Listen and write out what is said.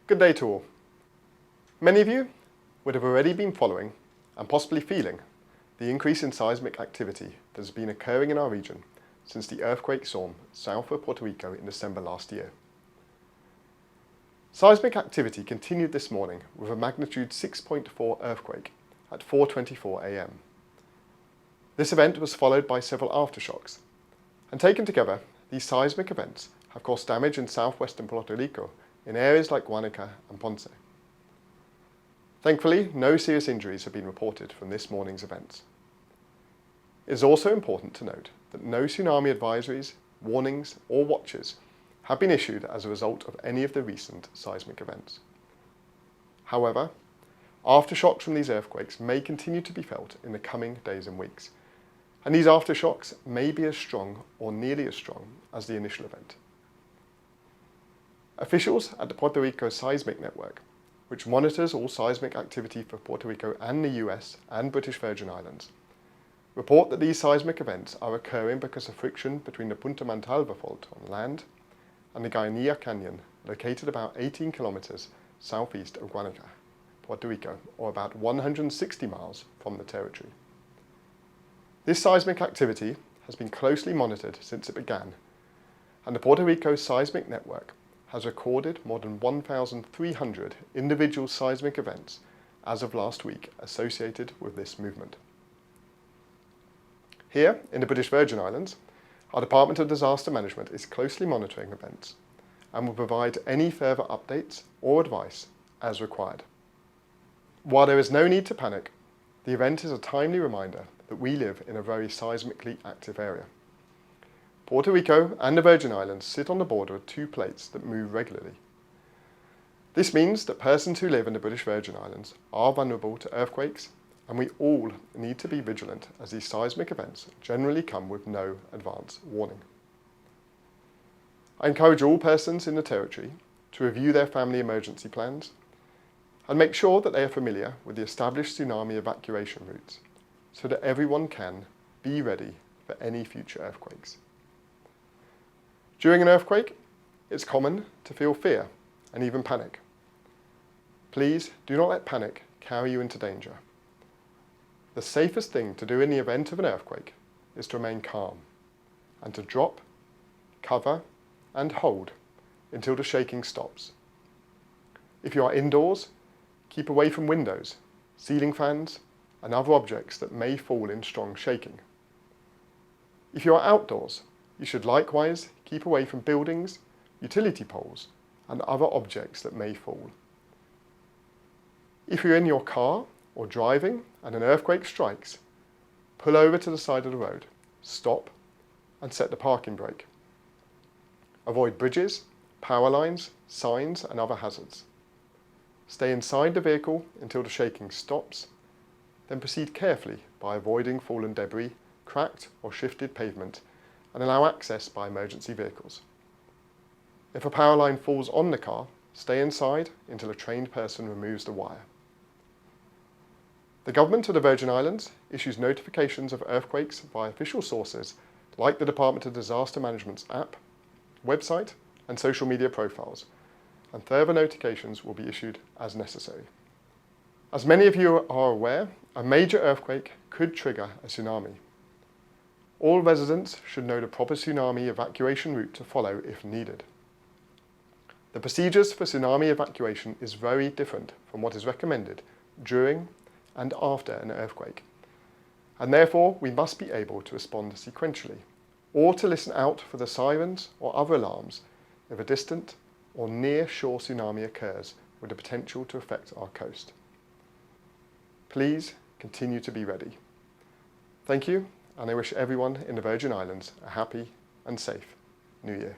Good day to all. Many of you would have already been following and possibly feeling the increase in seismic activity that has been occurring in our region since the earthquake storm south of Puerto Rico in December last year. Seismic activity continued this morning with a magnitude 6.4 earthquake at 4:24 a.m. This event was followed by several aftershocks, and taken together, these seismic events have caused damage in southwestern Puerto Rico in areas like Guanica and Ponce. Thankfully, no serious injuries have been reported from this morning's events. It is also important to note that no tsunami advisories, warnings or watches have been issued as a result of any of the recent seismic events. However, aftershocks from these earthquakes may continue to be felt in the coming days and weeks, and these aftershocks may be as strong or nearly as strong as the initial event. Officials at the Puerto Rico Seismic Network, which monitors all seismic activity for Puerto Rico and the US and British Virgin Islands, report that these seismic events are occurring because of friction between the Punta Mantalva fault on land and the Guainilla Canyon, located about 18 kilometers southeast of Guanica, Puerto Rico, or about 160 miles from the territory. This seismic activity has been closely monitored since it began, and the Puerto Rico Seismic Network has recorded more than 1,300 individual seismic events as of last week associated with this movement. Here, in the British Virgin Islands, our Department of Disaster Management is closely monitoring events and will provide any further updates or advice as required. While there is no need to panic, the event is a timely reminder that we live in a very seismically active area. Puerto Rico and the Virgin Islands sit on the border of two plates that move regularly. This means that persons who live in the British Virgin Islands are vulnerable to earthquakes, and we all need to be vigilant as these seismic events generally come with no advance warning. I encourage all persons in the territory to review their family emergency plans and make sure that they are familiar with the established tsunami evacuation routes so that everyone can be ready for any future earthquakes. During an earthquake, it's common to feel fear and even panic. Please do not let panic carry you into danger. The safest thing to do in the event of an earthquake is to remain calm and to drop, cover and hold until the shaking stops. If you are indoors, keep away from windows, ceiling fans and other objects that may fall in strong shaking. If you are outdoors, you should likewise keep away from buildings, utility poles, and other objects that may fall. If you're in your car or driving and an earthquake strikes, pull over to the side of the road, stop, and set the parking brake. Avoid bridges, power lines, signs, and other hazards. Stay inside the vehicle until the shaking stops, then proceed carefully by avoiding fallen debris, cracked or shifted pavement, and allow access by emergency vehicles. If a power line falls on the car, stay inside until a trained person removes the wire. The Government of the Virgin Islands issues notifications of earthquakes via official sources like the Department of Disaster Management's app, website, and social media profiles, and further notifications will be issued as necessary. As many of you are aware, a major earthquake could trigger a tsunami. All residents should know the proper tsunami evacuation route to follow if needed. The procedures for tsunami evacuation is very different from what is recommended during and after an earthquake, and therefore we must be able to respond sequentially, or to listen out for the sirens or other alarms if a distant or near shore tsunami occurs with the potential to affect our coast. Please continue to be ready. Thank you, and I wish everyone in the Virgin Islands a happy and safe New Year.